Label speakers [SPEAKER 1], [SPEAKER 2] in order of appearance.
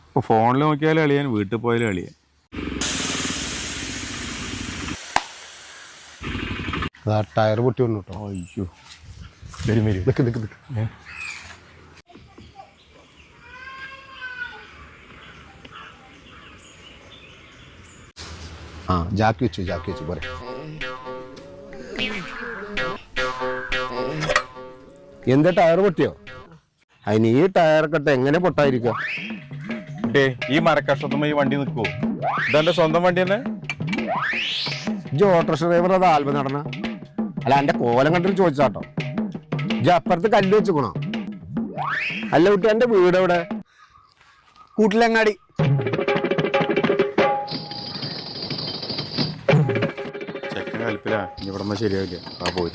[SPEAKER 1] ഇപ്പൊ ഫോണിൽ നോക്കിയാലും കളിയാൻ, വീട്ടിൽ പോയാലും കളിയാൻ.
[SPEAKER 2] ടയർ പൊട്ടി വന്നു കേട്ടോ.
[SPEAKER 1] അയ്യോ, വരും വരും.
[SPEAKER 2] നിക്ക് നിക്ക് നിക്ക്. ആ ജാക്കി വെച്ചു പോരെ. എന്താ ടയർ പൊട്ടിയോ? അതിന് ഈ ടയറൊക്കെ ഇട്ട് എങ്ങനെ പൊട്ടായിരിക്കുക?
[SPEAKER 1] ഈ മരക്കഷത്തുമ്പോ ഈ വണ്ടി നിൽക്കുവോ? ഇതെന്റെ സ്വന്തം വണ്ടി തന്നെ.
[SPEAKER 2] ഇജ്ജ് ഓട്ടോറിക്ഷ ഡ്രൈവർ അത് ആൽബം നടന്ന അല്ല, എന്റെ കോലം കണ്ടിട്ട് ചോദിച്ചാട്ടോ. ഇജ്ജ് അപ്പുറത്ത് കല്ല് വെച്ചുക്കണോ? അല്ല കുട്ടി, എന്റെ വീട് എവിടെ? കൂട്ടിലങ്ങാടി.
[SPEAKER 1] ചെക്കൻ കൽപ്പില്ല, ഇവിടെ ശരിയാവില്ല. ആ പോയി.